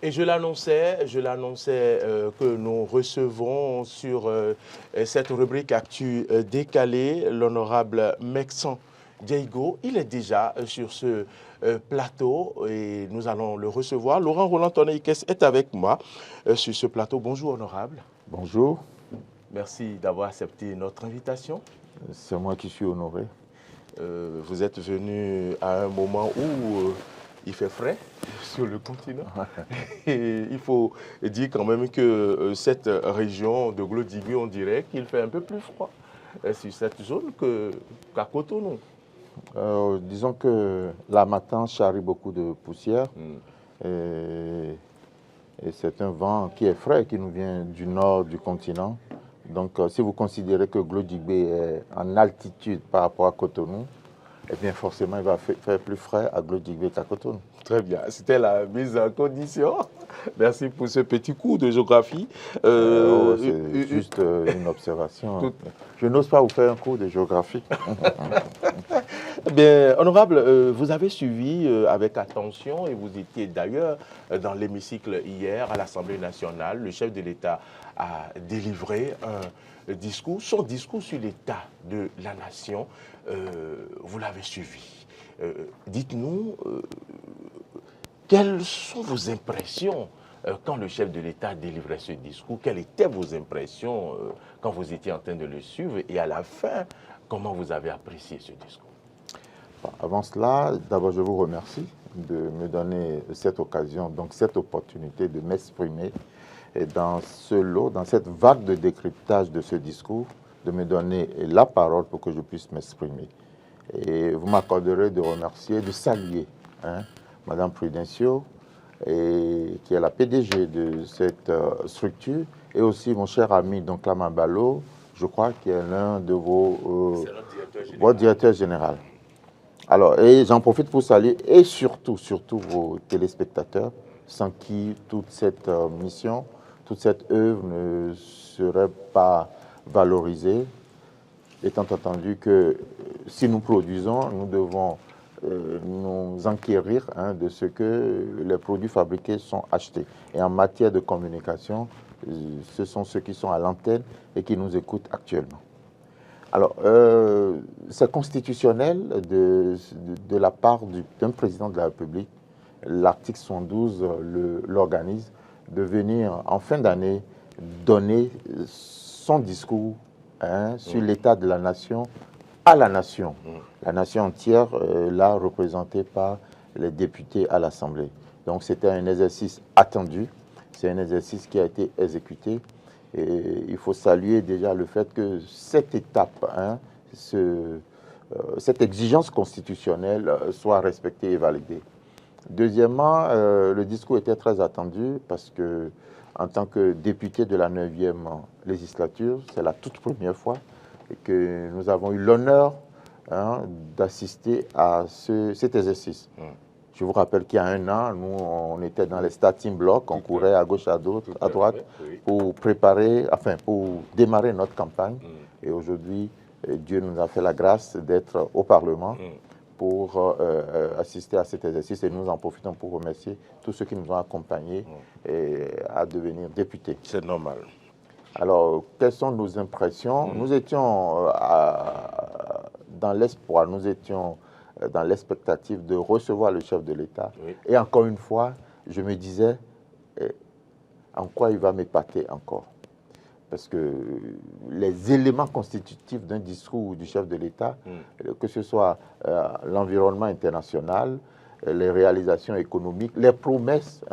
Et je l'annonçais que nous recevons sur cette rubrique Actu décalée l'honorable Meksan Diego. Il est déjà sur ce plateau et nous allons le recevoir. Laurent Roland Tonneikes est avec moi sur ce plateau. Bonjour honorable. Bonjour. Merci d'avoir accepté notre invitation. C'est moi qui suis honoré. Vous êtes venu à un moment où il fait frais sur le continent. Et il faut dire quand même que cette région de Glodigué, on dirait qu'il fait un peu plus froid sur cette zone qu'à Cotonou. Disons que la matin charrie beaucoup de poussière et c'est un vent qui est frais, qui nous vient du nord du continent. Donc si vous considérez que Glodigué est en altitude par rapport à Cotonou, eh bien forcément il va faire plus frais à Glodigué qu'à Cotonou. Très bien, c'était la mise en condition. Merci pour ce petit cours de géographie. C'est juste une observation. Je n'ose pas vous faire un cours de géographie. Bien, honorable, vous avez suivi avec attention, et vous étiez d'ailleurs dans l'hémicycle hier à l'Assemblée nationale, le chef de l'État a délivré un discours, son discours sur l'état de la nation. Vous l'avez suivi. Dites-nous, quelles sont vos impressions quand le chef de l'État délivrait ce discours? Quelles étaient vos impressions quand vous étiez en train de le suivre? Et à la fin, comment vous avez apprécié ce discours? Avant cela, d'abord, je vous remercie de me donner cette occasion, donc cette opportunité de m'exprimer dans ce lot, dans cette vague de décryptage de ce discours, de me donner la parole pour que je puisse m'exprimer. Et vous m'accorderez de remercier, de saluer Madame Prudencio, qui est la PDG de cette structure, et aussi mon cher ami, donc Clama Balo, je crois, qui est l'un de vos directeurs généraux. Alors, et j'en profite pour saluer, et surtout vos téléspectateurs, sans qui toute cette mission, toute cette œuvre ne serait pas valorisée, étant entendu que si nous produisons, nous devons nous enquérir de ce que les produits fabriqués sont achetés. Et en matière de communication, ce sont ceux qui sont à l'antenne et qui nous écoutent actuellement. Alors, c'est constitutionnel de la part d'un président de la République, l'article 112 l'organise, de venir en fin d'année donner son discours sur l'état de la nation à la nation. La nation entière, là, représentée par les députés à l'Assemblée. Donc, c'était un exercice attendu, c'est un exercice qui a été exécuté. Et il faut saluer déjà le fait que cette étape, cette exigence constitutionnelle soit respectée et validée. Deuxièmement, le discours était très attendu parce que, en tant que député de la 9e législature, c'est la toute première fois que nous avons eu l'honneur d'assister à cet exercice. Je vous rappelle qu'il y a un an, nous, on était dans les starting blocks, on courait à gauche, à droite, pour préparer, enfin, pour démarrer notre campagne. Et aujourd'hui, Dieu nous a fait la grâce d'être au Parlement pour assister à cet exercice. Et nous en profitons pour remercier tous ceux qui nous ont accompagnés à devenir députés. C'est normal. Alors, quelles sont nos impressions? Nous étions dans l'espoir, nous étions dans l'expectative de recevoir le chef de l'État. Et encore une fois, je me disais, en quoi il va m'épater encore? Parce que les éléments constitutifs d'un discours du chef de l'État, que ce soit l'environnement international, les réalisations économiques, les promesses,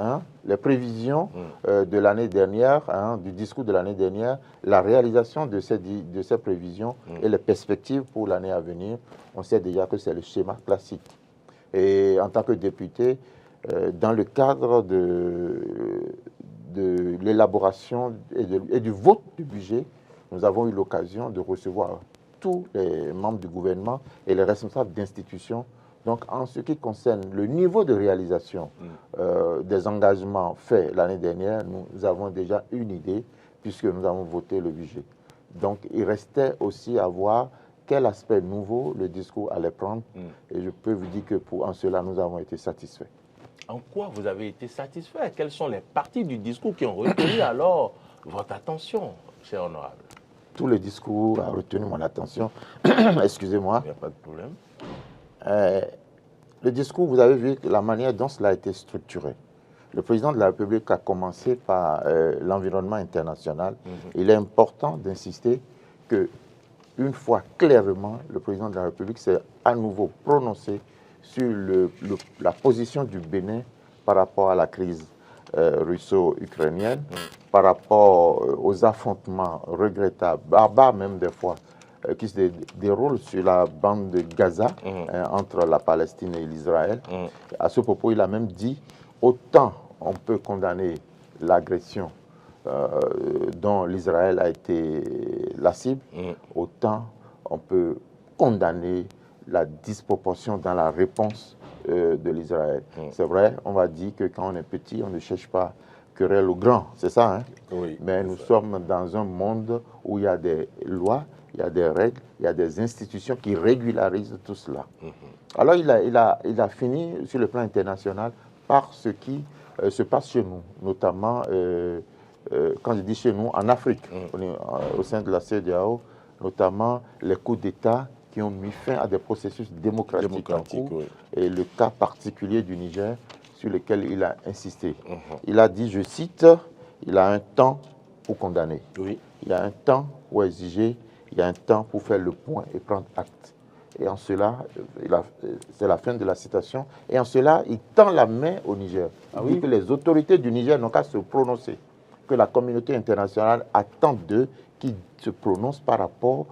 les prévisions de l'année dernière, du discours de l'année dernière, la réalisation de ces prévisions et les perspectives pour l'année à venir, on sait déjà que c'est le schéma classique. Et en tant que député, dans le cadre de l'élaboration et du vote du budget, nous avons eu l'occasion de recevoir tous les membres du gouvernement et les responsables d'institutions. Donc, en ce qui concerne le niveau de réalisation des engagements faits l'année dernière, nous avons déjà une idée puisque nous avons voté le budget. Donc, il restait aussi à voir quel aspect nouveau le discours allait prendre. Et je peux vous dire que en cela, nous avons été satisfaits. En quoi vous avez été satisfait? Quelles sont les parties du discours qui ont retenu alors votre attention, cher honorable? Tout le discours a retenu mon attention. Excusez-moi. Il n'y a pas de problème. Le discours, vous avez vu la manière dont cela a été structuré. Le président de la République a commencé par l'environnement international. Il est important d'insister que, une fois clairement, le président de la République s'est à nouveau prononcé sur la position du Bénin par rapport à la crise russo-ukrainienne, par rapport aux affrontements regrettables, barbares même des fois, qui se déroulent sur la bande de Gaza, entre la Palestine et l'Israël. À ce propos, il a même dit, autant on peut condamner l'agression dont l'Israël a été la cible, autant on peut condamner la disproportion dans la réponse de l'Israël. C'est vrai, on va dire que quand on est petit, on ne cherche pas querelle au grand, c'est ça, hein? Oui, mais nous sommes dans un monde où il y a des lois, il y a des règles, il y a des institutions qui régularisent tout cela. Alors il a fini sur le plan international par ce qui se passe chez nous, notamment, quand je dis chez nous, en Afrique, au sein de la CEDEAO, notamment les coups d'État qui ont mis fin à des processus démocratiques en cours, oui. et le cas particulier du Niger sur lequel il a insisté. Il a dit, je cite, il a un temps pour condamner, il a un temps pour exiger, il y a un temps pour faire le point et prendre acte. Et en cela, c'est la fin de la citation, et en cela, il tend la main au Niger. Il dit que les autorités du Niger n'ont qu'à se prononcer, que la communauté internationale attend d'eux qu'ils se prononcent par rapport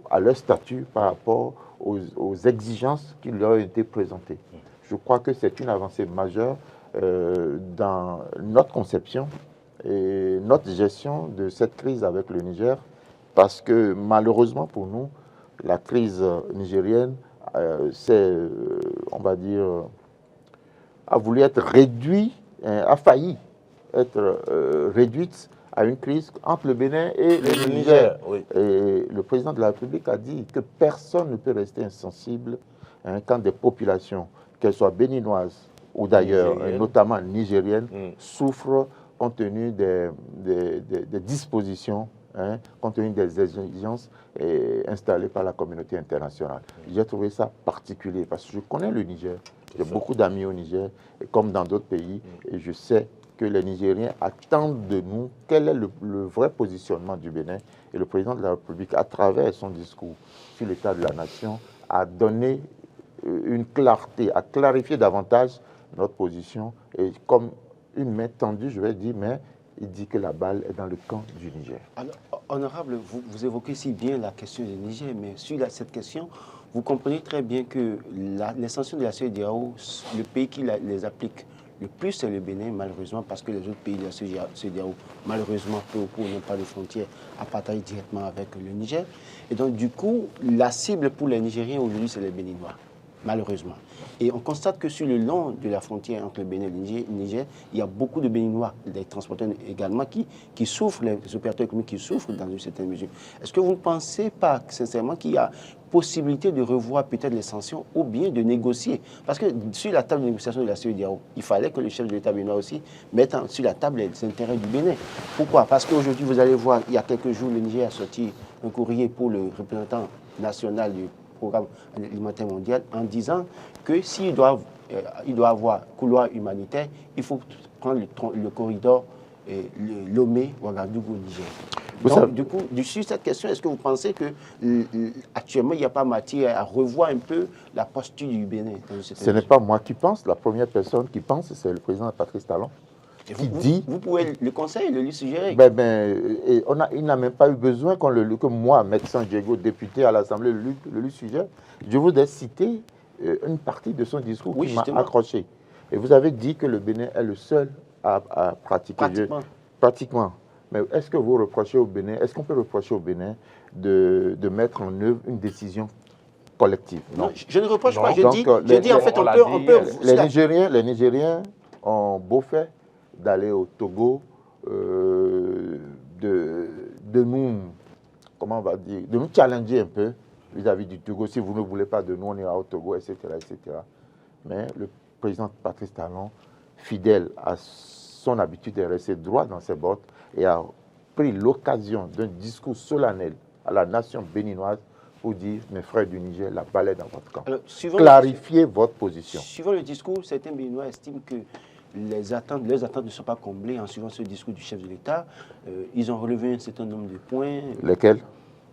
à leur statut, par rapport aux exigences qui leur ont été présentées. Je crois que c'est une avancée majeure dans notre conception et notre gestion de cette crise avec le Niger, parce que malheureusement pour nous, la crise nigérienne, on va dire, a voulu être réduite, a failli être réduite à une crise entre le Bénin et le Niger. Et le président de la République a dit que personne ne peut rester insensible quand des populations, qu'elles soient béninoises ou d'ailleurs, notamment nigériennes, souffrent compte tenu des dispositions, compte tenu des exigences installées par la communauté internationale. J'ai trouvé ça particulier parce que je connais le Niger, j'ai beaucoup d'amis au Niger, et comme dans d'autres pays, et je sais que les Nigériens attendent de nous quel est le vrai positionnement du Bénin. Et le président de la République, à travers son discours sur l'état de la nation, a donné une clarté, a clarifié davantage notre position. Et comme une main tendue, je vais dire, mais il dit que la balle est dans le camp du Niger. Alors, honorable, vous évoquez si bien la question du Niger, mais sur cette question, vous comprenez très bien que les sanctions de la CEDEAO, le pays qui les applique le plus, c'est le Bénin, malheureusement, parce que les autres pays de la CEDEAO, malheureusement, peu ou n'ont pas de frontières à partager directement avec le Niger. Et donc, du coup, la cible pour les Nigériens aujourd'hui, c'est les Béninois, malheureusement. Et on constate que sur le long de la frontière entre le Bénin et le Niger, il y a beaucoup de Béninois, des transporteurs également, qui souffrent, les opérateurs économiques qui souffrent dans une certaine mesure. Est-ce que vous ne pensez pas, sincèrement, qu'il y a possibilité de revoir peut-être les sanctions ou bien de négocier? Parce que sur la table de négociation de la CEDEAO, il fallait que le chef de l'État béninois aussi mette sur la table les intérêts du Bénin. Pourquoi? Parce qu'aujourd'hui, vous allez voir, il y a quelques jours, le Niger a sorti un courrier pour le représentant national du programme alimentaire mondial en disant que s'il doit avoir couloir humanitaire, il faut prendre le corridor Lomé-Ouagadougou-Niger. Donc, du coup, sur cette question, est-ce que vous pensez que actuellement, il n'y a pas matière à revoir un peu la posture du Bénin? Ce n'est pas moi qui pense. La première personne qui pense, c'est le président Patrice Talon. Vous pouvez le conseiller, le lui suggérer. Il n'a même pas eu besoin que moi, médecin Diego, député à l'Assemblée, le lui suggère. Je voudrais citer une partie de son discours qui m'a accroché. Et vous avez dit que le Bénin est le seul à pratiquer. Pratiquement. Mais est-ce que vous reprochez au Bénin, est-ce qu'on peut reprocher au Bénin de mettre en œuvre une décision collective? Non, je ne reproche pas. Je dis en fait, on peut les Nigériens ont beau fait d'aller au Togo, de nous, comment on va dire, de nous challenger un peu vis-à-vis du Togo. Si vous ne voulez pas de nous, on ira au Togo, etc., etc. Mais président Patrice Talon, fidèle à son habitude de rester droit dans ses bottes, et a pris l'occasion d'un discours solennel à la nation béninoise pour dire, mes frères du Niger, la balle est dans votre camp. Alors, clarifiez votre position. Suivant le discours, certains Béninois estiment que leurs attentes ne sont pas comblées en suivant ce discours du chef de l'État. Ils ont relevé un certain nombre de points. Lesquels?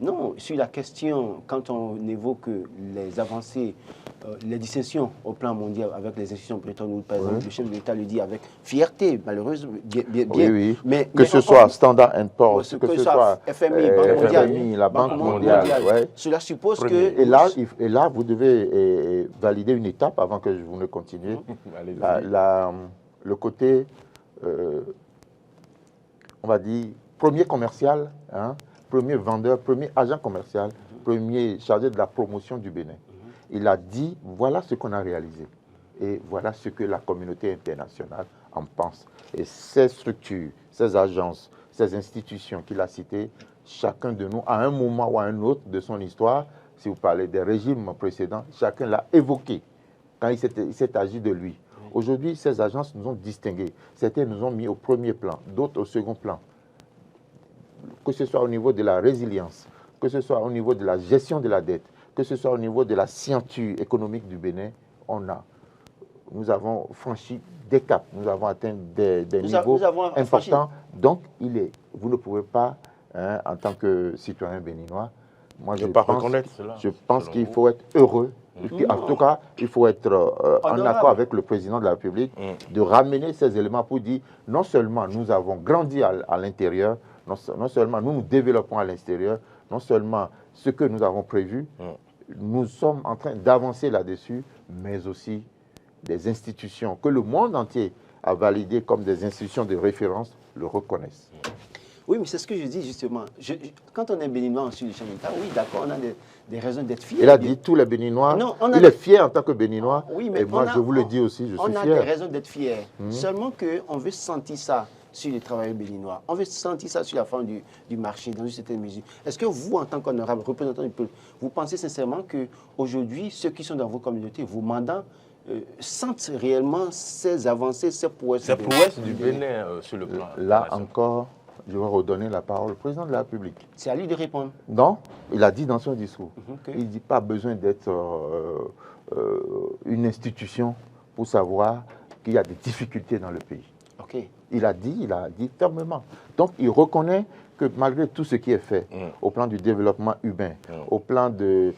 Non, sur la question, quand on évoque les avancées, les dissensions au plan mondial avec les institutions Bretton Woods, par exemple, le chef de l'État le dit avec fierté, malheureusement, bien. Oui. Mais que ce soit Standard & Poor's, que ce soit FMI, la Banque mondiale. Ouais. Cela suppose que... Et là, vous devez valider une étape avant que vous ne continuiez. Le côté, on va dire, premier commercial, hein, premier vendeur, premier agent commercial, premier chargé de la promotion du Bénin. Il a dit, voilà ce qu'on a réalisé et voilà ce que la communauté internationale en pense. Et ces structures, ces agences, ces institutions qu'il a citées, chacun de nous, à un moment ou à un autre de son histoire, si vous parlez des régimes précédents, chacun l'a évoqué quand il s'est agi de lui. Aujourd'hui, ces agences nous ont distingués. Certains nous ont mis au premier plan, d'autres au second plan. Que ce soit au niveau de la résilience, que ce soit au niveau de la gestion de la dette, que ce soit au niveau de la scienture économique du Bénin, nous avons franchi des caps, nous avons atteint des niveaux importants. Donc, vous ne pouvez pas, hein, en tant que citoyen béninois, moi je pense qu'il faut être heureux. En tout cas, il faut être en accord avec le président de la République de ramener ces éléments pour dire non seulement nous avons grandi à l'intérieur, non seulement nous développons à l'extérieur, non seulement ce que nous avons prévu, nous sommes en train d'avancer là-dessus, mais aussi des institutions que le monde entier a validées comme des institutions de référence le reconnaissent. Oui, mais c'est ce que je dis justement. Quand on est béninois en Sud du chef d'État, oui, d'accord, on a des raisons d'être fiers. Il a dit tous les Béninois. Non, il est fier en tant que Béninois. Oui, mais et moi, je vous le dis aussi, je suis fier. On a des raisons d'être fiers. Seulement qu'on veut sentir ça sur les travailleurs béninois. On veut sentir ça sur la forme du marché, dans une certaine mesure. Est-ce que vous, en tant qu'honorable représentant du peuple, vous pensez sincèrement qu'aujourd'hui, ceux qui sont dans vos communautés, vos mandats, sentent réellement ces avancées, ces prouesses du Bénin sur le plan là encore, je vais redonner la parole au président de la République. C'est à lui de répondre. Non, il a dit dans son discours. Il ne dit pas besoin d'être une institution pour savoir qu'il y a des difficultés dans le pays. Il a dit fermement. Donc, il reconnaît que malgré tout ce qui est fait au plan du développement humain, au plan des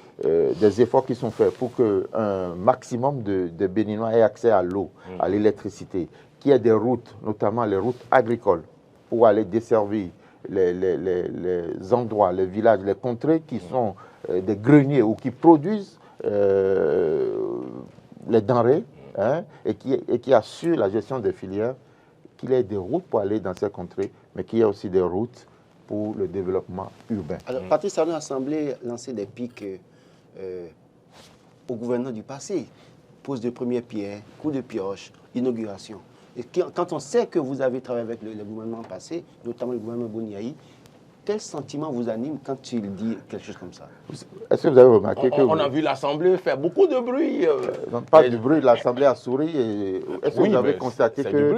efforts qui sont faits pour qu'un maximum de Béninois aient accès à l'eau, à l'électricité, qu'il y ait des routes, notamment les routes agricoles, pour aller desservir les endroits, les villages, les contrées qui sont des greniers ou qui produisent les denrées, hein, et qui assurent la gestion des filières, qu'il y ait des routes pour aller dans ces contrées, mais qu'il y ait aussi des routes pour le développement urbain. Alors, Patrice Talon a semblé lancer des pics au gouvernement du passé. Pose de première pierre, coup de pioche, inauguration. Et quand on sait que vous avez travaillé avec le gouvernement passé, notamment le gouvernement Boniaï, quel sentiment vous anime quand il dit quelque chose comme ça? Est-ce que vous avez remarqué on a vu l'Assemblée faire beaucoup de bruit. Pas du bruit, l'Assemblée a souri. Est-ce que vous avez constaté que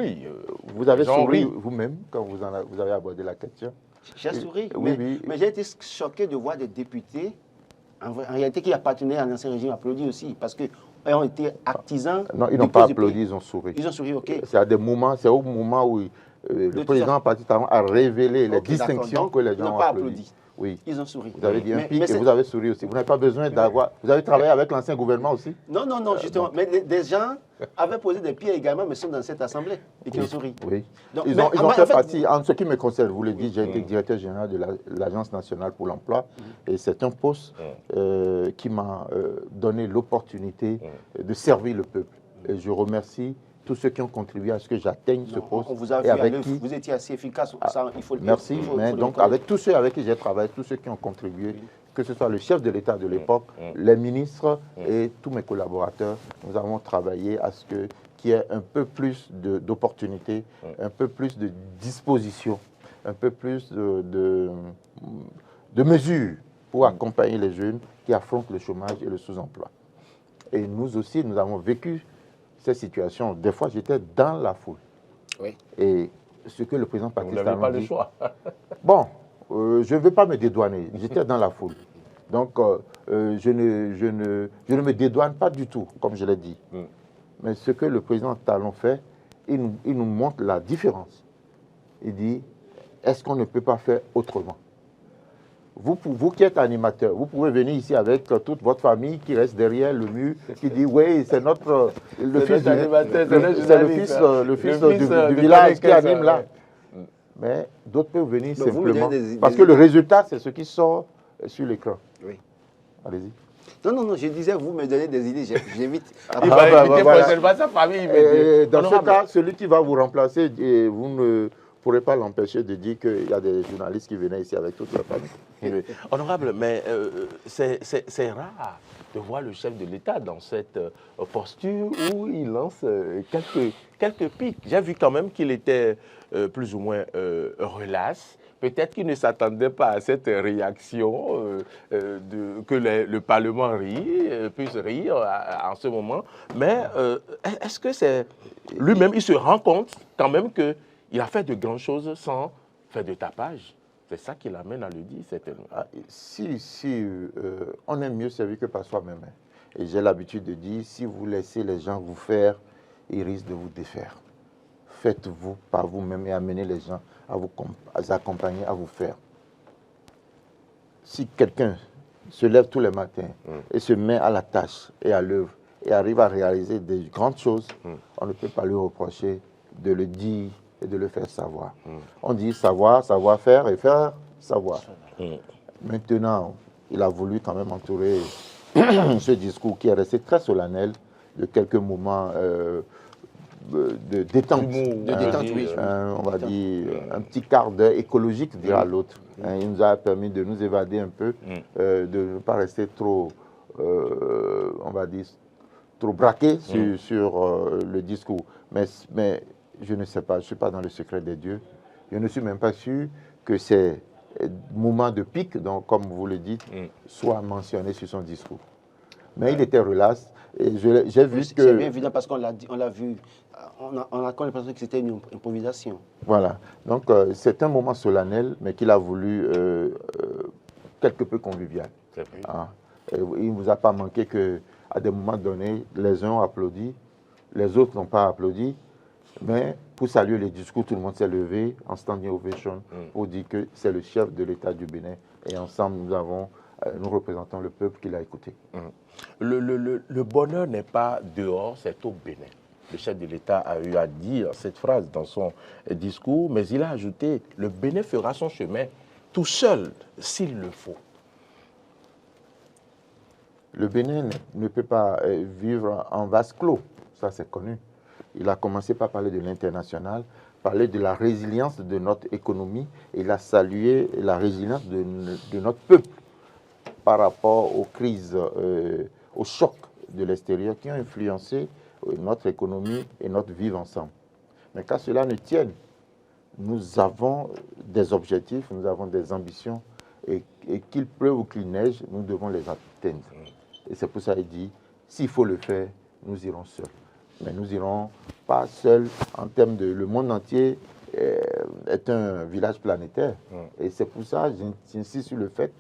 vous avez souri vous-même quand vous avez abordé la question? J'ai souri, oui. Mais j'ai été choqué de voir des députés, en réalité qui appartenaient à l'ancien régime, applaudir aussi, parce qu'ils ont été artisans. Non, ils n'ont pas applaudi, ils ont souri. Ils ont souri, ok. C'est au moment où le président Patrice Talon a révélé les distinctions que les gens ont applaudi. Oui. Ils ont souri. Vous avez dit un pic et vous avez souri aussi. Vous n'avez pas besoin d'avoir... Vous avez travaillé avec l'ancien gouvernement aussi? Non, justement. Mais des gens avaient posé des pieds également, mais sont dans cette assemblée et qui ont souri. Oui. Donc, ils ont fait partie, en ce qui me concerne, vous le dites, j'ai été directeur général de l'Agence nationale pour l'emploi et c'est un poste qui m'a donné l'opportunité de servir le peuple. Et je remercie tous ceux qui ont contribué à ce que j'atteigne ce poste. On vous a vu à l'œuvre, vous étiez assez efficace, ça, il faut le dire. Merci, mais donc avec tous ceux avec qui j'ai travaillé, tous ceux qui ont contribué, que ce soit le chef de l'État de l'époque, les ministres et tous mes collaborateurs, nous avons travaillé à ce qu'il y ait un peu plus d'opportunités, un peu plus de dispositions, un peu plus de mesures pour accompagner les jeunes qui affrontent le chômage et le sous-emploi. Et nous aussi, nous avons vécu ces situations, des fois, j'étais dans la foule. Oui. Et ce que le président Vous Patrice n'avez pas le dit, choix. bon, je ne veux pas me dédouaner. J'étais dans la foule. Donc, je ne me dédouane pas du tout, comme je l'ai dit. Mais ce que le président Talon fait, il nous montre la différence. Il dit, est-ce qu'on ne peut pas faire autrement? Vous qui êtes animateur, vous pouvez venir ici avec toute votre famille qui reste derrière le mur, qui dit, oui, c'est notre... Le fils du village qui anime là. Mais d'autres peuvent venir simplement. Parce que le résultat, c'est ce qui sort sur l'écran. Oui. Allez-y. Non, je disais, vous me donnez des idées, j'évite. Il va éviter prochainement sa famille. Dans ce cas, celui qui va vous remplacer, vous ne pourrez pas l'empêcher de dire qu'il y a des journalistes qui venaient ici avec toute leur famille. Honorable, mais c'est rare de voir le chef de l'État dans cette posture où il lance quelques pics. J'ai vu quand même qu'il était plus ou moins relax. Peut-être qu'il ne s'attendait pas à cette réaction, que le Parlement puisse rire en ce moment. Mais est-ce que c'est... Lui-même, il se rend compte quand même qu'il a fait de grandes choses sans faire de tapage. C'est ça qui l'amène à le dire, certainement. On est mieux servi que par soi-même. Et j'ai l'habitude de dire, si vous laissez les gens vous faire, ils risquent de vous défaire. Faites-vous par vous-même et amenez les gens à vous accompagner, à vous faire. Si quelqu'un se lève tous les matins et se met à la tâche et à l'œuvre et arrive à réaliser des grandes choses, on ne peut pas lui reprocher de le dire et de le faire savoir. On dit savoir, savoir faire et faire, savoir. Maintenant, il a voulu quand même entourer ce discours qui est resté très solennel de quelques moments de détente. Oui. On va dire un petit quart d'heure écologique, dira l'autre. Il nous a permis de nous évader un peu, de ne pas rester trop, on va dire, trop braqué sur le discours. Mais je ne sais pas, je ne suis pas dans le secret des dieux. Je ne suis même pas sûr que ces moments de pic, donc, comme vous le dites, soient mentionnés sur son discours. Mais il était relax. Et j'ai vu que... C'est bien évident parce qu'on l'a vu, on a l'impression que c'était une improvisation. Voilà. Donc, c'est un moment solennel, mais qu'il a voulu quelque peu convivial. Hein? Il ne vous a pas manqué qu'à des moments donnés, les uns ont applaudi, les autres n'ont pas applaudi. Mais pour saluer les discours, tout le monde s'est levé en standing ovation pour dire que c'est le chef de l'État du Bénin. Et ensemble, nous représentons le peuple qui l'a écouté. Le bonheur n'est pas dehors, c'est au Bénin. Le chef de l'État a eu à dire cette phrase dans son discours, mais il a ajouté « Le Bénin fera son chemin tout seul s'il le faut ». Le Bénin ne peut pas vivre en vase clos, ça c'est connu. Il a commencé par parler de l'international, parler de la résilience de notre économie. Il a salué la résilience de notre peuple par rapport aux crises, aux chocs de l'extérieur qui ont influencé notre économie et notre vivre ensemble. Mais qu'à cela ne tienne, nous avons des objectifs, nous avons des ambitions et qu'il pleuve ou qu'il neige, nous devons les atteindre. Et c'est pour ça qu'il dit, s'il faut le faire, nous irons seuls. Mais nous n'irons pas seuls en termes de... Le monde entier est un village planétaire. Et c'est pour ça que j'insiste sur le fait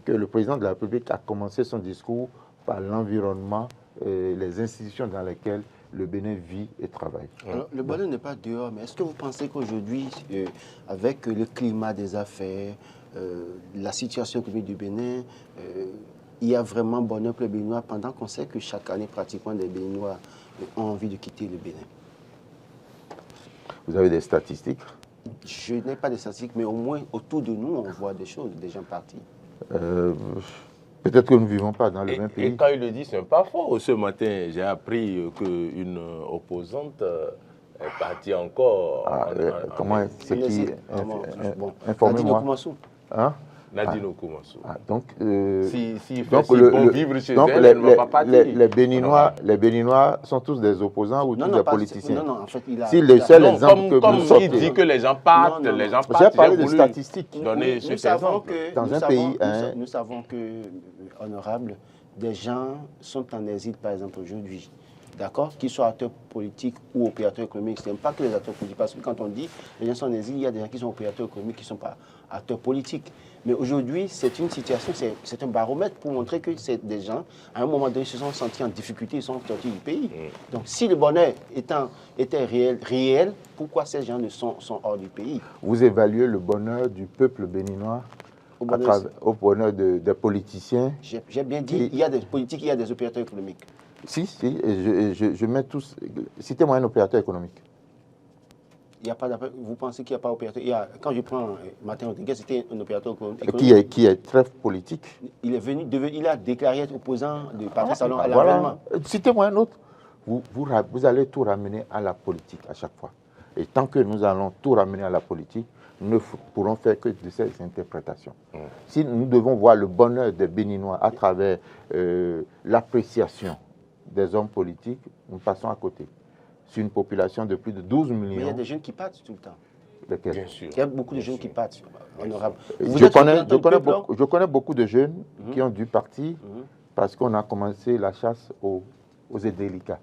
que le président de la République a commencé son discours par l'environnement et les institutions dans lesquelles le Bénin vit et travaille. Alors, le bonheur n'est pas dehors, mais est-ce que vous pensez qu'aujourd'hui, avec le climat des affaires, la situation économique du Bénin, il y a vraiment bonheur pour les Béninois pendant qu'on sait que chaque année, pratiquement, les Béninois ont envie de quitter le Bénin? Vous avez des statistiques? Je n'ai pas de statistiques, mais au moins autour de nous, on voit des choses, des gens partis. Peut-être que nous ne vivons pas dans le même pays. Et quand il le dit, ce n'est pas faux. Ce matin, j'ai appris qu'une opposante est partie encore. Comment c'est qui? Informez-moi. Hein? Nadine Okumasu. Donc, s'il fait bon vivre chez elle, elle ne va pas partir. Les Béninois sont tous des opposants ou tous des politiciens? Non, en fait, il a... Si le seul exemple que vous sortez... Comme il dit que les gens partent, les gens partent. J'ai parlé de statistiques. Nous savons que, dans un pays... Nous savons que, honorable, des gens sont en exil, par exemple, aujourd'hui. d'accord, qu'ils soient acteurs politiques ou opérateurs économiques. Ce n'est pas que les acteurs politiques, parce que quand on dit les gens sont en exil, il y a des gens qui sont opérateurs économiques qui ne sont pas acteurs politiques. Mais aujourd'hui, c'est une situation, c'est un baromètre pour montrer que c'est des gens, à un moment donné, se sont sentis en difficulté, ils sont sortis du pays. Donc, si le bonheur était réel, pourquoi ces gens sont hors du pays? Vous évaluez le bonheur du peuple béninois au bonheur des politiciens. J'ai bien dit, il y a des politiques, il y a des opérateurs économiques. Si, et je mets tous. Citez-moi un opérateur économique. Il y a pas vous pensez qu'il n'y a pas d'opérateur? Quand je prends Martin Rodriguez, c'était un opérateur économique. Qui est très politique. Il est venu, il a déclaré être opposant de Patrice Talon à l'avènement. Citez-moi un autre. Vous allez tout ramener à la politique à chaque fois. Et tant que nous allons tout ramener à la politique, nous ne pourrons faire que de ces interprétations. Si nous devons voir le bonheur des Béninois à travers l'appréciation des hommes politiques, nous passons à côté. C'est une population de plus de 12 millions. Mais il y a des jeunes qui partent tout le temps. Lesquels? Bien sûr. Il y a beaucoup de jeunes qui partent. Honorable. Je connais beaucoup de jeunes qui ont dû partir parce qu'on a commencé la chasse aux indélicats.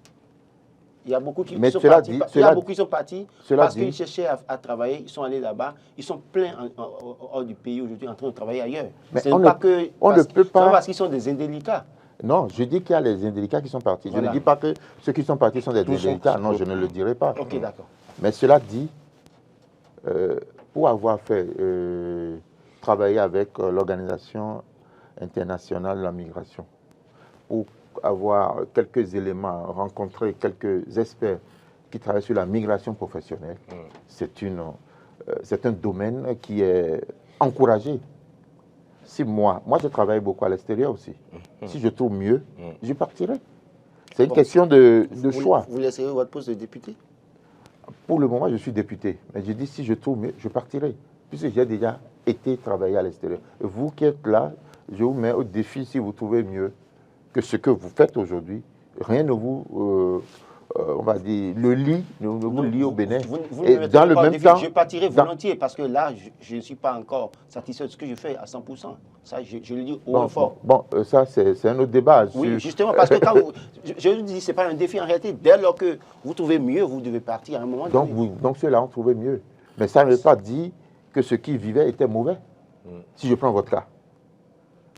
Il y a beaucoup qui sont partis, parce qu'ils cherchaient à travailler, ils sont allés là-bas, ils sont pleins hors du pays aujourd'hui en train de travailler ailleurs. Ce n'est pas que parce qu'ils sont des indélicats. Non, je dis qu'il y a les indélicats qui sont partis. Voilà. Je ne dis pas que ceux qui sont partis sont des indélicats. Non, je ne le dirai pas. Ok, d'accord. Mais cela dit, pour avoir fait travailler avec l'Organisation internationale de la migration, pour avoir quelques éléments, rencontrer quelques experts qui travaillent sur la migration professionnelle, c'est un domaine qui est encouragé. Si moi je travaille beaucoup à l'extérieur aussi. Si je trouve mieux, je partirai. C'est une question de choix. Vous laisserez votre poste de député? Pour le moment, je suis député. Mais je dis, si je trouve mieux, je partirai. Puisque j'ai déjà été travailler à l'extérieur. Et vous qui êtes là, je vous mets au défi, si vous trouvez mieux que ce que vous faites aujourd'hui, rien ne vous... on va dire, le lit, vous lie au Bénin. Et dans le même temps, je partirai volontiers parce que là, je ne suis pas encore satisfait de ce que je fais à 100%. Ça, je le dis haut et fort. Ça, c'est un autre débat. Oui, justement, parce que quand je vous dis, ce n'est pas un défi en réalité. Dès lors que vous trouvez mieux, vous devez partir à un moment donné. Donc ceux-là ont trouvé mieux. Mais ça ne veut pas dire que ceux qui vivaient étaient mauvais. Si je prends votre cas.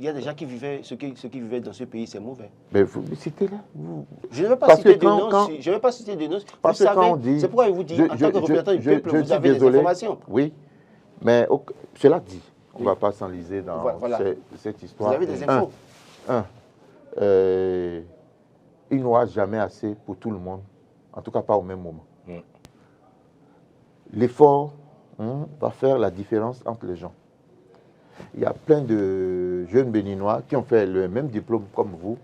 Il y a des gens qui vivaient, ceux qui vivaient dans ce pays, c'est mauvais. Mais vous citez-les. Je ne vais pas citer des noms. Je ne vais pas citer des noms. Parce que quand on dit... C'est pourquoi je vous dis, en tant que représentant du peuple, vous avez des informations. Oui, mais cela dit, on ne va pas s'enliser dans cette histoire. Vous avez des infos. Il n'y aura jamais assez pour tout le monde, en tout cas pas au même moment. L'effort va faire la différence entre les gens. Il y a plein de jeunes Béninois qui ont fait le même diplôme comme vous,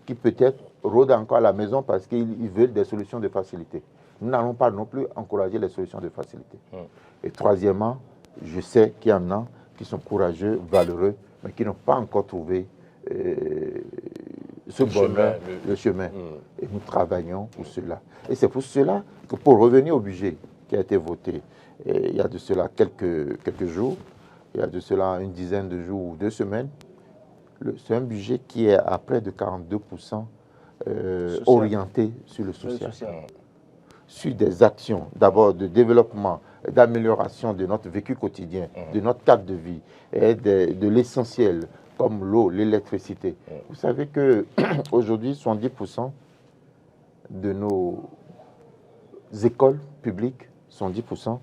qui peut-être rôdent encore à la maison parce qu'ils veulent des solutions de facilité. Nous n'allons pas non plus encourager les solutions de facilité. Et troisièmement, je sais qu'il y en a qui sont courageux, valeureux, mais qui n'ont pas encore trouvé ce bonheur, le chemin. Et nous travaillons pour cela. Et c'est pour cela que pour revenir au budget qui a été voté, il y a de cela quelques jours, il y a de cela une dizaine de jours ou 2 semaines, c'est un budget qui est à près de 42% orienté sur le social. Sur des actions, d'abord de développement, d'amélioration de notre vécu quotidien, de notre cadre de vie, et de l'essentiel, comme l'eau, l'électricité. Vous savez qu'aujourd'hui, 70% de nos écoles publiques, 70%,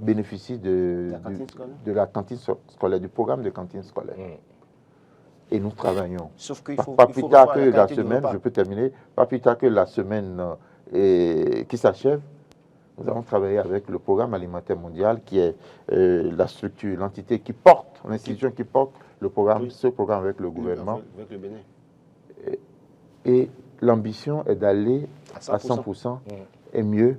bénéficient de la cantine scolaire, du programme de cantine scolaire. Et nous travaillons. Sauf qu'il pas plus tard que la semaine, je peux terminer, pas plus tard que la semaine qui s'achève, nous avons travaillé avec le programme alimentaire mondial qui est la structure, l'entité qui porte, l'institution qui porte le programme, ce programme avec le gouvernement. Avec le Bénin. Et l'ambition est d'aller à 100% et mieux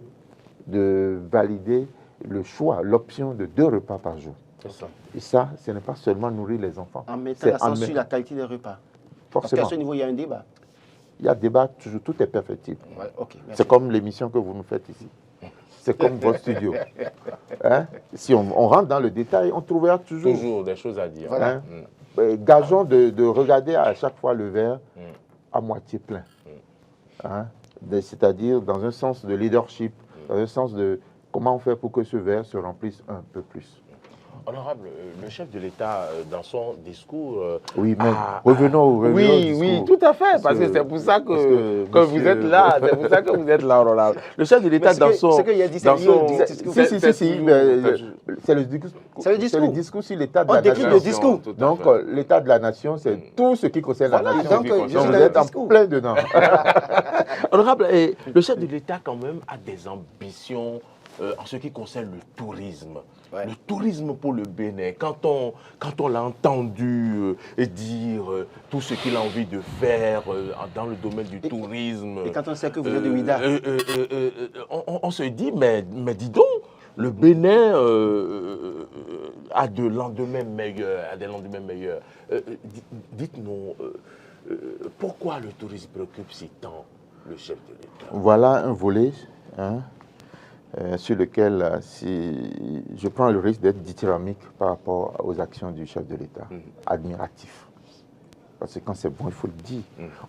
de valider le choix, l'option de 2 repas par jour. Ça. Et ça, ce n'est pas seulement nourrir les enfants. En mettant l'accent sur la qualité des repas. Forcément. Parce qu'à ce niveau, il y a un débat. Il y a débat, toujours, tout est perfectible. Ouais, c'est comme l'émission que vous nous faites ici. C'est comme votre studio. Hein? Si on rentre dans le détail, on trouvera toujours des choses à dire. Voilà. Gageons de regarder à chaque fois le verre à moitié plein. hein, c'est-à-dire dans un sens de leadership, dans un sens de comment on fait pour que ce verre se remplisse un peu plus. Honorable, le chef de l'État, dans son discours... Oui, mais revenons au discours. Oui, tout à fait, parce que c'est pour ça que vous êtes là, c'est pour ça que vous êtes là, honorable. Le chef de l'État, dans son... Ce qu'il a dit, c'est le discours. C'est le discours sur l'état de la nation. Le discours. Donc, l'état de la nation, c'est tout ce qui concerne la nation. Donc, vous êtes en plein dedans. Honorable, le chef de l'État, quand même, a des ambitions en ce qui concerne le tourisme. Ouais. Le tourisme pour le Bénin, quand on l'a entendu dire tout ce qu'il a envie de faire dans le domaine du tourisme... Et quand on sait que vous êtes de Ouida, on se dit, mais dis donc, le Bénin a des lendemains meilleurs. Dites-nous, pourquoi le tourisme préoccupe si tant le chef de l'État? Voilà un volet, hein, sur lequel si je prends le risque d'être dithyrambique par rapport aux actions du chef de l'État. Admiratif. Parce que quand c'est bon, il faut le dire.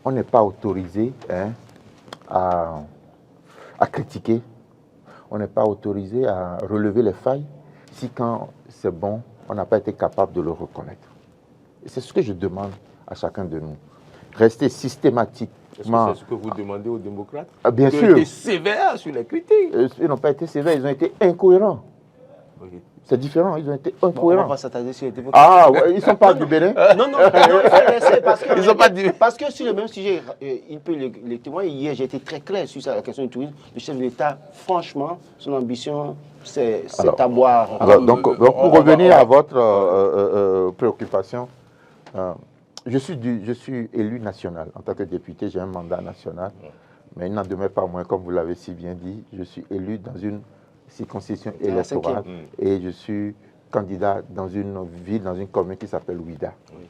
On n'est pas autorisé, hein, à critiquer. On n'est pas autorisé à relever les failles si quand c'est bon, on n'a pas été capable de le reconnaître. Et c'est ce que je demande à chacun de nous. Rester systématique. Est-ce que c'est ce que vous demandez aux démocrates? Bien sûr. Ils ont été sévères sur les critiques. Ils n'ont pas été sévères, ils ont été incohérents. Oui. C'est différent, ils ont été incohérents. On va s'attarder sur les démocrates. Ah, ouais, ils ne sont pas du Bénin. Non, il faut laisser parce que... Ils sont pas du... Parce que sur le même sujet, il peut les témoigner. Hier, j'ai été très clair sur la question du tourisme. Le chef de l'État, franchement, son ambition, c'est à boire. Alors, donc, pour revenir à votre préoccupation, je suis élu national. En tant que député, j'ai un mandat national. Mais il n'en demeure pas moins, comme vous l'avez si bien dit, je suis élu dans une circonscription électorale et je suis candidat dans une ville, dans une commune qui s'appelle Ouida. Oui.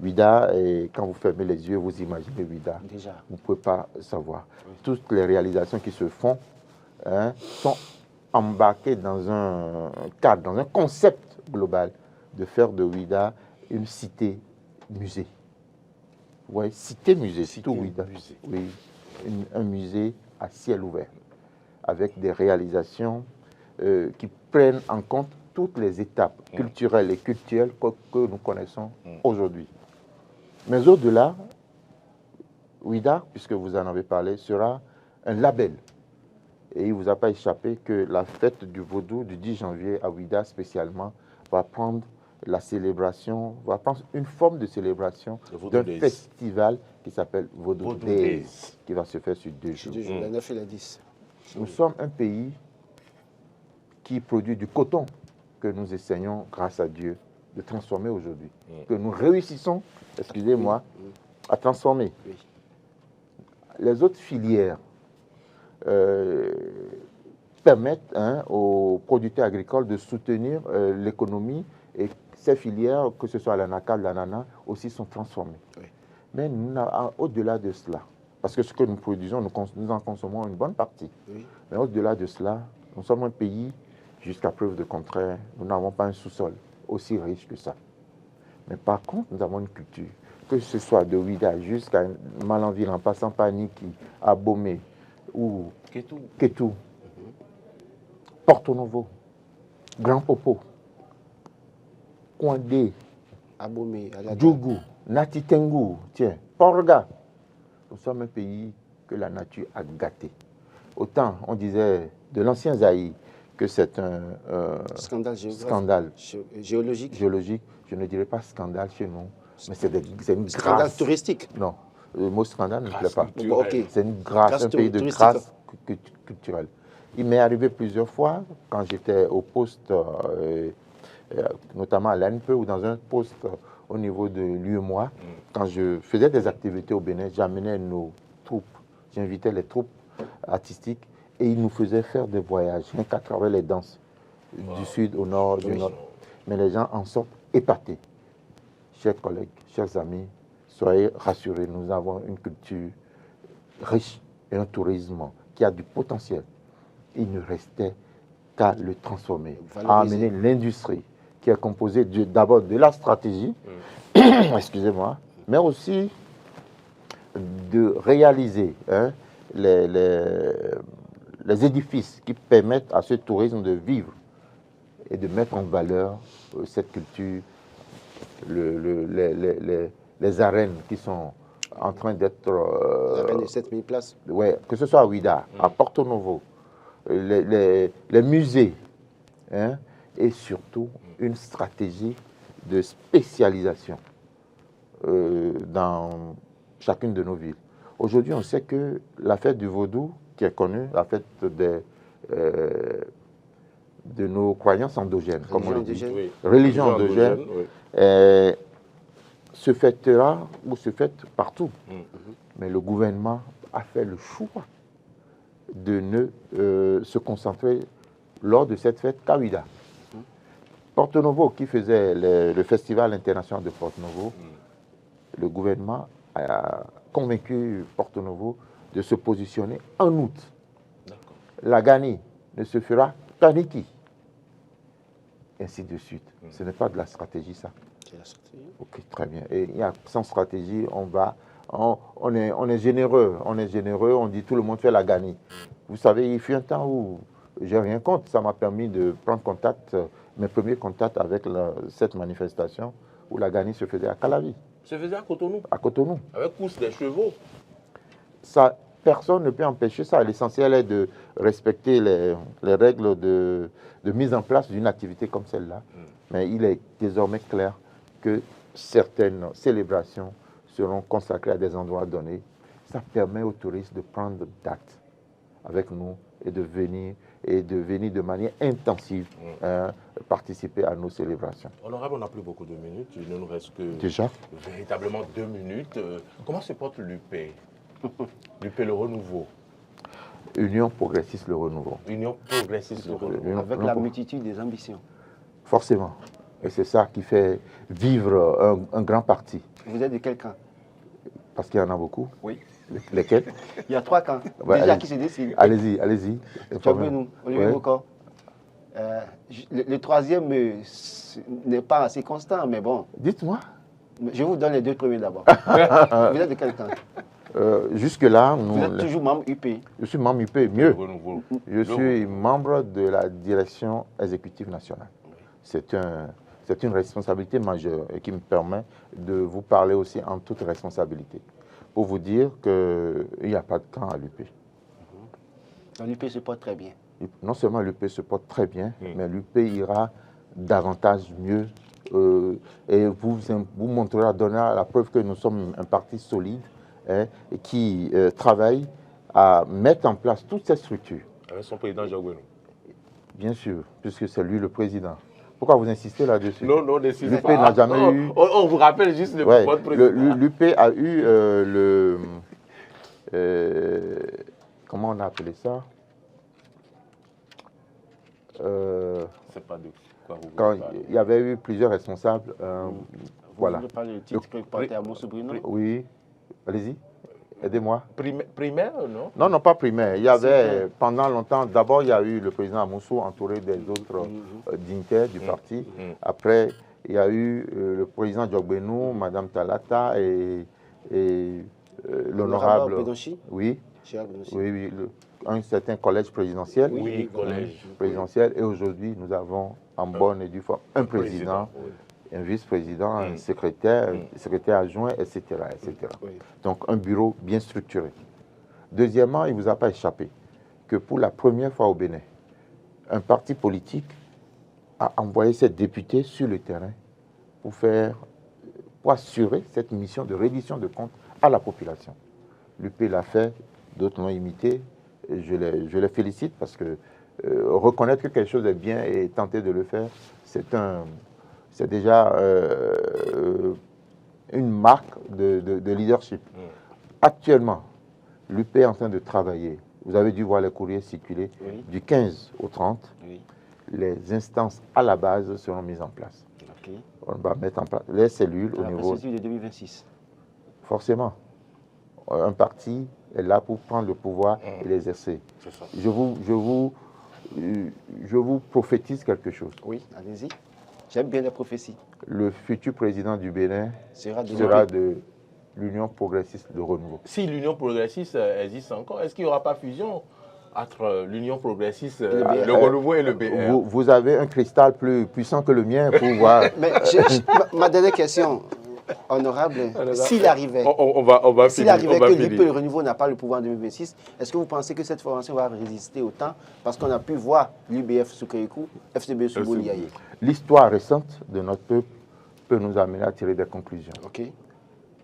Ouida, et quand vous fermez les yeux, vous imaginez Ouida. Déjà. Vous ne pouvez pas savoir. Oui. Toutes les réalisations qui se font, hein, sont embarquées dans un cadre, dans un concept global de faire de Ouida une cité-musée. Oui, cité-musée, c'est tout Ouida. Oui, un musée à ciel ouvert, avec des réalisations qui prennent en compte toutes les étapes culturelles et culturelles que nous connaissons aujourd'hui. Mais au-delà, Ouida, puisque vous en avez parlé, sera un label. Et il ne vous a pas échappé que la fête du Vaudou du 10 janvier à Ouida spécialement va prendre la célébration, va prendre une forme de célébration d'un festival qui s'appelle Vaudou Days, qui va se faire sur 2 jours. La 9 et la 10. Nous sommes un pays qui produit du coton que nous essayons, grâce à Dieu, de transformer aujourd'hui. Que nous réussissons, excusez-moi, à transformer. Les autres filières permettent aux producteurs agricoles de soutenir l'économie, et ces filières, que ce soit l'anacarde, l'ananas, aussi sont transformées. Oui. Mais au-delà de cela, parce que ce que nous produisons, nous en consommons une bonne partie. Oui. Mais au-delà de cela, nous sommes un pays, jusqu'à preuve de contraire, nous n'avons pas un sous-sol aussi riche que ça. Mais par contre, nous avons une culture, que ce soit de Ouida jusqu'à Malanville, en passant par Niki, Abomey ou Kétou, Porto Novo, Grand Popo, Kouandé, Abomey, Djougou, Natitengu, tiens, Porga. Nous sommes un pays que la nature a gâté. Autant on disait de l'ancien Zaïre que c'est un scandale géologique. Je ne dirais pas scandale chez nous, mais c'est une grâce. Scandale touristique. Non, le mot scandale ne me plaît pas. Okay. C'est une grâce, un pays de grâce culturelle. Il m'est arrivé plusieurs fois, quand j'étais au poste, notamment à l'ANPE ou dans un poste au niveau de l'UEMOA, quand je faisais des activités au Bénin, j'amenais nos troupes, j'invitais les troupes artistiques et ils nous faisaient faire des voyages, rien qu'à travers les danses, du sud au nord, du nord. Mais les gens en sortent épatés. Chers collègues, chers amis, soyez rassurés, nous avons une culture riche et un tourisme qui a du potentiel. Il ne restait qu'à le transformer, à amener l'industrie qui est composée d'abord de la stratégie, excusez-moi, mais aussi de réaliser les, les, les édifices qui permettent à ce tourisme de vivre et de mettre en valeur cette culture, les arènes qui sont en train d'être... L'arène de 7000 places. Ouais, que ce soit à Ouida, à Porto Novo, les musées, hein, et surtout une stratégie de spécialisation dans chacune de nos villes. Aujourd'hui, on sait que la fête du Vaudou, qui est connue, la fête de nos croyances endogènes, comme on le dit, Oui. religion endogène, oui. se fêtera ou se fête partout. Mais le gouvernement a fait le choix de ne se concentrer lors de cette fête qu'à Ouida. Porto Novo, qui faisait le Festival international de Porto Novo, le gouvernement a convaincu Porto Novo de se positionner en août. La Gani ne se fera qu'à Niki. Ainsi de suite. Ce n'est pas de la stratégie, ça. C'est la stratégie. Ok, très bien. Et sans stratégie, on est généreux. On est généreux, on dit tout le monde fait la Gani. Vous savez, il fut un temps où j'ai rien contre. Ça m'a permis de prendre contact, mes premiers contacts avec cette manifestation où la Gani se faisait à Calavi. Se faisait à Cotonou. À Cotonou. Avec course des chevaux. Ça, personne ne peut empêcher ça. L'essentiel est de respecter les règles de mise en place d'une activité comme celle-là. Mais il est désormais clair que certaines célébrations seront consacrées à des endroits donnés. Ça permet aux touristes de prendre date avec nous et de venir de manière intensive participer à nos célébrations. Honorable, on n'a plus beaucoup de minutes. Il ne nous reste que Déjà véritablement 2 minutes. Comment se porte l'UP? L'UP Le Renouveau. Union progressiste Le Renouveau. Union progressiste Le Renouveau. Avec la multitude des ambitions. Forcément. Et c'est ça qui fait vivre un grand parti. Vous êtes de quel camp? Parce qu'il y en a beaucoup. Oui. Lesquels? Il y a 3 camps. Ouais, Déjà qui se décident. Allez-y, allez-y. Nous, Olivier Bocor. Le troisième n'est pas assez constant, mais bon. Dites-moi. Je vous donne les 2 premiers d'abord. Vous êtes de quel camp? Jusque-là, Vous êtes toujours membre UP. Je suis membre UP, mieux. Je Le suis membre de la direction exécutive nationale. C'est une responsabilité majeure et qui me permet de vous parler aussi en toute responsabilité. Pour vous dire qu'il n'y a pas de camp à l'UP. L'UP se porte très bien. Non seulement l'UP se porte très bien, mais l'UP ira davantage mieux et vous montrera, donnera la preuve que nous sommes un parti solide et qui travaille à mettre en place toutes ces structures. Avec son président Jacques Benou. Bien sûr, puisque c'est lui le président. Pourquoi vous insistez là-dessus? Non, non, n'insistez pas. L'UP n'a jamais eu... On vous rappelle juste le Ouais, votre président. L'UP a eu comment on a appelé ça? C'est pas de quoi vous Quand voulez parler. il y avait eu plusieurs responsables, voilà. Vous parlez du titre que portait à Moussa Bruno? Oui, allez-y, aidez-moi. Primaire, non? Non, non, pas primaire. Il y avait, pendant longtemps, d'abord, il y a eu le président Amoussou entouré des autres dignitaires du parti. Après, il y a eu le président Djogbenou, Madame Talata et l'honorable... Bedoshi? Oui, Chirac Bedoshi. oui, oui, un certain collège présidentiel. Oui, collège. Présidentiel. Et aujourd'hui, nous avons en bonne et due forme un président, un vice-président, un secrétaire, un secrétaire adjoint, etc. etc. Oui. Donc, un bureau bien structuré. Deuxièmement, il ne vous a pas échappé que pour la première fois au Bénin, un parti politique a envoyé ses députés sur le terrain pour assurer cette mission de reddition de comptes à la population. L'UP l'a fait, d'autres l'ont imité. Et je les félicite parce que reconnaître que quelque chose est bien et tenter de le faire, c'est déjà une marque de leadership. Actuellement, l'UP est en train de travailler. Vous avez dû voir les courriers circuler du 15 au 30. Oui. Les instances à la base seront mises en place. Ok. On va mettre en place les cellules au La niveau... perspective de 2026. Forcément. Un parti est là pour prendre le pouvoir et l'exercer. Je vous prophétise quelque chose. Oui, allez-y. J'aime bien la prophétie. Le futur président du Bénin Sera sera de l'Union progressiste de renouveau. Si l'Union progressiste existe encore, est-ce qu'il n'y aura pas fusion entre l'Union progressiste, le renouveau et le BR? Vous avez un cristal plus puissant que le mien pour voir. Mais ma dernière question, honorable, s'il arrivait, on va s'il arrivait que l'UP le renouveau n'a pas le pouvoir en 2026, est-ce que vous pensez que cette formation va résister au temps? Parce qu'on a pu voir l'UBF sous Kékou, FCB sous Boliaye. L'histoire récente de notre peuple peut nous amener à tirer des conclusions. Okay.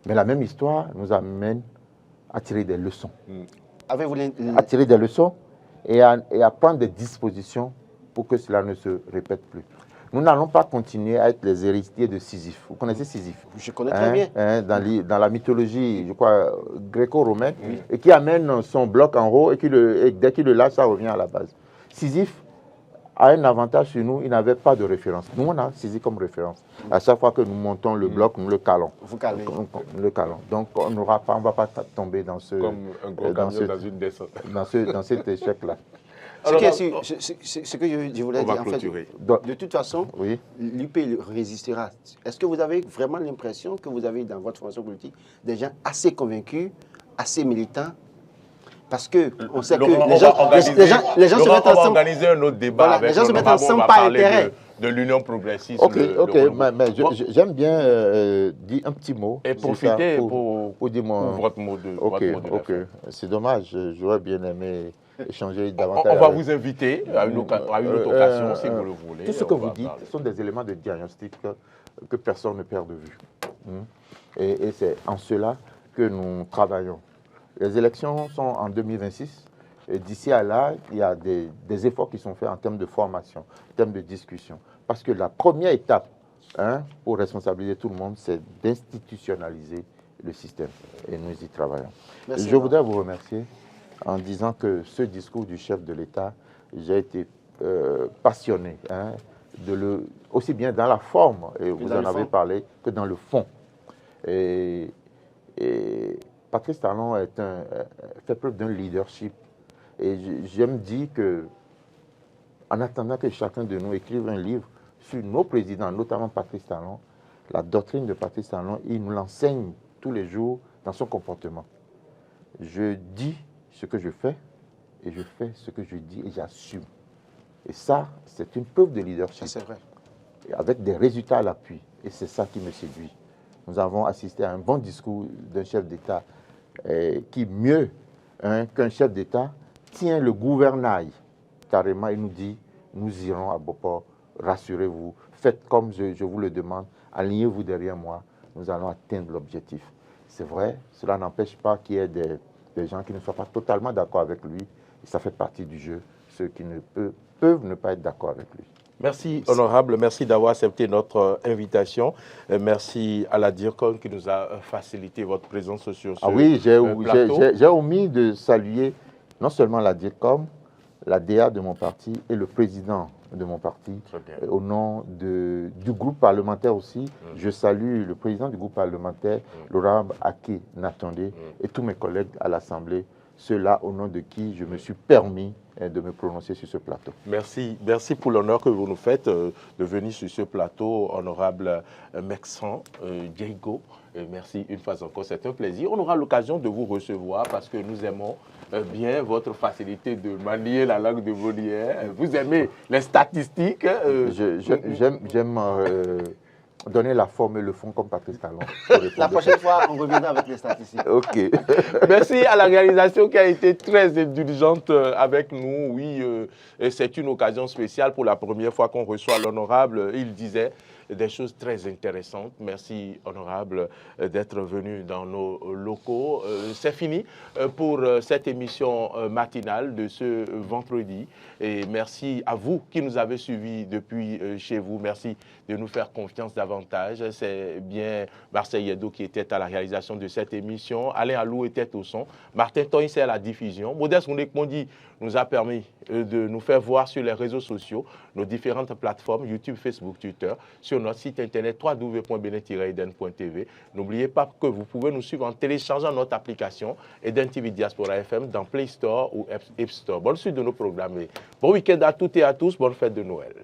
Mais la même histoire nous amène à tirer des leçons. Avez-vous à tirer des leçons et à prendre des dispositions pour que cela ne se répète plus. Nous n'allons pas continuer à être les héritiers de Sisyphe. Vous connaissez Sisyphe? Je connais très bien. Dans la mythologie, je crois, gréco-romaine, et qui amène son bloc en haut et dès qu'il le lâche, ça revient à la base. Sisyphe a un avantage sur nous, il n'avait pas de référence. Nous, on a Sisyphe comme référence. À chaque fois que nous montons le bloc, nous le calons. Vous calez. Nous le calons. Donc, on ne va pas tomber dans ce... Comme un gros camion dans une descente. Dans cet échec-là. Ce que je voulais dire, en fait, de toute façon, l'UP résistera. Est-ce que vous avez vraiment l'impression que vous avez dans votre formation politique des gens assez convaincus, assez militants? Parce que on sait que les gens se mettent ensemble. Organiser un autre débat. Voilà, les gens se mettent ensemble par intérêt. De l'Union progressiste. Ok, mais j'aime bien dire un petit mot. Et profiter pour dire mon... votre mot de Ok. C'est dommage, j'aurais bien aimé échanger davantage. On va vous inviter à une autre occasion, si vous le voulez. Tout ce que vous dites sont des éléments de diagnostic que personne ne perd de vue. Et c'est en cela que nous travaillons. Les élections sont en 2026. Et d'ici à là, il y a des efforts qui sont faits en termes de formation, en termes de discussion. Parce que la première étape pour responsabiliser tout le monde, c'est d'institutionnaliser le système. Et nous y travaillons. Merci. Je voudrais vous remercier en disant que ce discours du chef de l'État, j'ai été passionné, aussi bien dans la forme, et vous en avez parlé, que dans le fond. Et Patrice Talon fait preuve d'un leadership. Et j'aime dire que, en attendant que chacun de nous écrive un livre sur nos présidents, notamment Patrice Talon, la doctrine de Patrice Talon, il nous l'enseigne tous les jours dans son comportement. Je dis ce que je fais, et je fais ce que je dis, et j'assume. Et ça, c'est une preuve de leadership. C'est vrai. Avec des résultats à l'appui. Et c'est ça qui me séduit. Nous avons assisté à un bon discours d'un chef d'État qui, mieux qu'un chef d'État, tient le gouvernail. Carrément, il nous dit, nous irons à Beauport, rassurez-vous, faites comme je vous le demande, alignez-vous derrière moi, nous allons atteindre l'objectif. C'est vrai, cela n'empêche pas qu'il y ait des gens qui ne soient pas totalement d'accord avec lui, et ça fait partie du jeu, ceux qui peuvent ne pas être d'accord avec lui. Merci, honorable. Merci d'avoir accepté notre invitation. Merci à la DIRCOM qui nous a facilité votre présence sur ce plateau. Ah oui, j'ai omis de saluer non seulement la DIRCOM, la DA de mon parti et le président de mon parti. Au nom du groupe parlementaire aussi, je salue le président du groupe parlementaire, l'honorable Aké Natondé, et tous mes collègues à l'Assemblée, ceux-là au nom de qui je me suis permis de me prononcer sur ce plateau. Merci pour l'honneur que vous nous faites de venir sur ce plateau, honorable Mexan Diego. Merci une fois encore, c'est un plaisir. On aura l'occasion de vous recevoir parce que nous aimons bien votre facilité de manier la langue de Molière. Vous aimez les statistiques. J'aime donner la forme et le fond comme Patrice Talon. La prochaine fois, on reviendra avec les statistiques. Ok. Merci à la réalisation qui a été très indulgente avec nous. Oui, c'est une occasion spéciale pour la première fois qu'on reçoit l'honorable. Il disait des choses très intéressantes. Merci, honorable, d'être venu dans nos locaux. C'est fini pour cette émission matinale de ce vendredi. Et merci à vous qui nous avez suivis depuis chez vous. Merci de nous faire confiance davantage. C'est bien Marseille Yedo qui était à la réalisation de cette émission. Alain Alou était au son. Martin Toy, c'est à la diffusion. Modeste Moundek-Mondi nous a permis de nous faire voir sur les réseaux sociaux nos différentes plateformes, YouTube, Facebook, Twitter, sur notre site internet www.benin-eden.tv. N'oubliez pas que vous pouvez nous suivre en téléchargeant notre application Eden TV Diaspora FM dans Play Store ou App Store. Bonne suite de nos programmes. Bon week-end à toutes et à tous. Bonne fête de Noël.